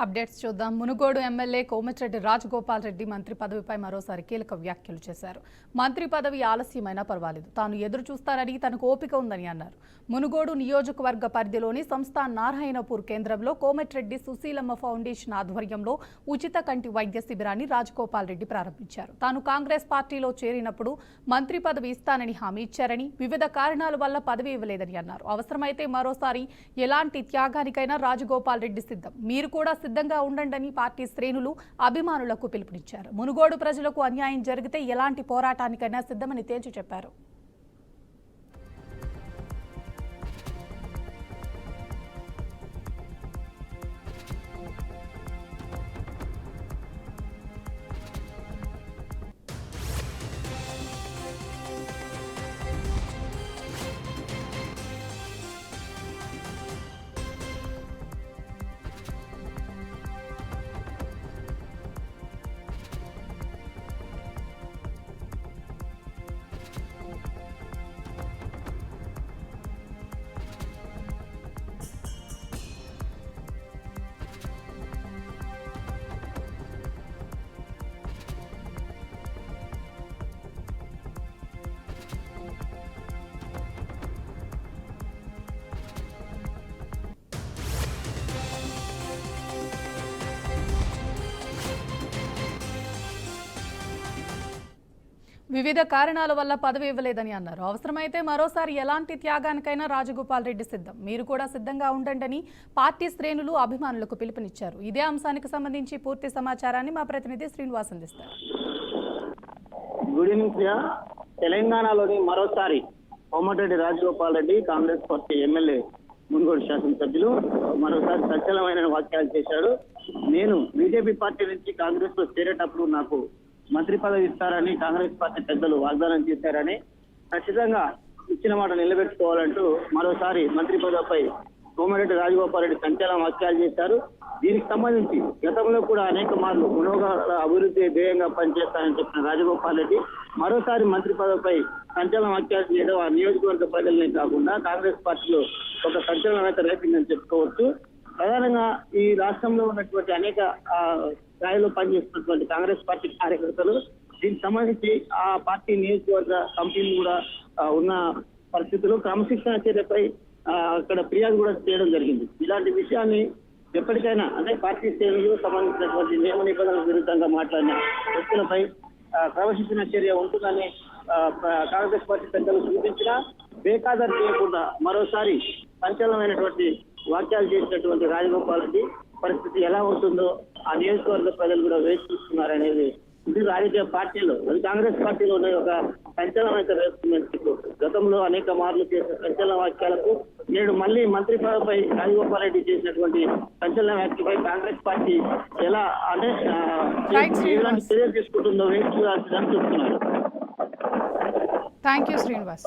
Updates చూద్దాం. Munugode MLA Komatireddy Rajagopal Reddy మంత్రి పదవిపై మరోసారి కీలక వ్యాఖ్యలు చేశారు. మంత్రి పదవి ఆలస్యమైనా పర్వాలేదు, తాను ఎదురు చూస్తారని, తనకు ఓపిక ఉందని అన్నారు. మునుగోడు నియోజకవర్గ పరిధిలోని సంస్థ నారాయణపూర్ కేంద్రంలో కోమటిరెడ్డి సుశీలమ్మ ఫౌండేషన్ ఆధ్వర్యంలో ఉచిత కంటి వైద్య శిబిరాన్ని రాజగోపాల్ రెడ్డి ప్రారంభించారు. తాను కాంగ్రెస్ పార్టీలో చేరినప్పుడు మంత్రి పదవి ఇస్తానని హామీ ఇచ్చారని, వివిధ కారణాల వల్ల పదవి ఇవ్వలేదని అన్నారు. అవసరమైతే మరోసారి ఎలాంటి త్యాగానికైనా రాజగోపాల్ రెడ్డి సిద్ధం, మీరు కూడా సిద్ధంగా ఉండండి పార్టీ శ్రేణులు అభిమానులకు పిలుపునిచ్చారు. మునుగోడు ప్రజలకు అన్యాయం జరిగితే ఎలాంటి పోరాటానికైనా సిద్ధమని తేల్చి చెప్పారు. వివిధ కారణాల వల్ల పదవి ఇవ్వలేదని అన్నారు. అవసరమైతే మరోసారి ఎలాంటి త్యాగానికైనా రాజగోపాల్ రెడ్డి సిద్ధం, మీరు కూడా సిద్ధంగా ఉండండి పార్టీ శ్రేణులు అభిమానులకు పిలుపునిచ్చారు. ఇదే అంశానికి సంబంధించి పూర్తి సమాచారాన్ని మా ప్రతినిధి శ్రీనివాస్ అందిస్తారు. Good evening Priya. తెలంగాణలోని మరోసారి కోమటిరెడ్డి రాజగోపాల్ రెడ్డి కాంగ్రెస్ పార్టీ ఎమ్మెల్యే మునుగోడు శాసనసభ్యులు మరోసారి సంచలనమైన వ్యాఖ్యలు చేశాడు. నేను బీజేపీ పార్టీ నుంచి కాంగ్రెస్ లో చేరేటప్పుడు నాకు మంత్రి పదవి ఇస్తారని కాంగ్రెస్ పార్టీ పెద్దలు వాగ్దానం చేశారని, ఖచ్చితంగా ఇచ్చిన మాట నిలబెట్టుకోవాలంటూ మరోసారి మంత్రి పదవిపై కోమటిరెడ్డి రాజగోపాల్ రెడ్డి సంచలన వ్యాఖ్యలు చేశారు. దీనికి సంబంధించి గతంలో కూడా అనేక మార్లు మునోగాల అభివృద్ధి ధ్యేయంగా పనిచేస్తానని చెప్పిన రాజగోపాల్ రెడ్డి మరోసారి మంత్రి పదవిపై సంచలన వ్యాఖ్యలు చేయడం ఆ నియోజకవర్గ ప్రజలనే కాకుండా కాంగ్రెస్ పార్టీలో ఒక సంచలనమైన రేపిందని చెప్పుకోవచ్చు. ప్రధానంగా ఈ రాష్ట్రంలో ఉన్నటువంటి అనేక స్థాయిలో పనిచేస్తున్నటువంటి కాంగ్రెస్ పార్టీ కార్యకర్తలు దీనికి సంబంధించి ఆ పార్టీ నియోజకవర్గ కమిటీలు కూడా ఉన్న పరిస్థితుల్లో క్రమశిక్షణ చర్యపై అక్కడ ఫిర్యాదు కూడా చేయడం జరిగింది. ఇలాంటి విషయాన్ని ఎప్పటికైనా అంటే పార్టీ శ్రేణులు సంబంధించినటువంటి నియమ నిబంధనలకు విరుద్ధంగా మాట్లాడిన వ్యక్తులపై క్రమశిక్షణ చర్య ఉంటుందని కాంగ్రెస్ పార్టీ పెద్దలు సూచించినా బేఖాదరు చేయకుండా మరోసారి సంచలనమైనటువంటి వ్యాఖ్యలు చేసినటువంటి రాజగోపాల్ రెడ్డి పరిస్థితి ఎలా ఉంటుందో ఆ నియోజకవర్గ ప్రజలు కూడా వేచి చూస్తున్నారనేది ఇది రాజకీయ పార్టీలో అది కాంగ్రెస్ పార్టీలో ఉన్న ఒక సంచలనమైన రేపుమెంట్. గతంలో అనేక మార్లు చేసిన సంచలన వ్యాఖ్యలకు నేడు మళ్ళీ మంత్రి పదవిపై రాజగోపాల్ రెడ్డి చేసినటువంటి సంచలన వ్యాఖ్యపై కాంగ్రెస్ పార్టీ ఎలా అంటే ఎలాంటి చర్యలు తీసుకుంటుందో వేచి చూడాల్సిందని చెప్తున్నారు. Thank you Srinivas.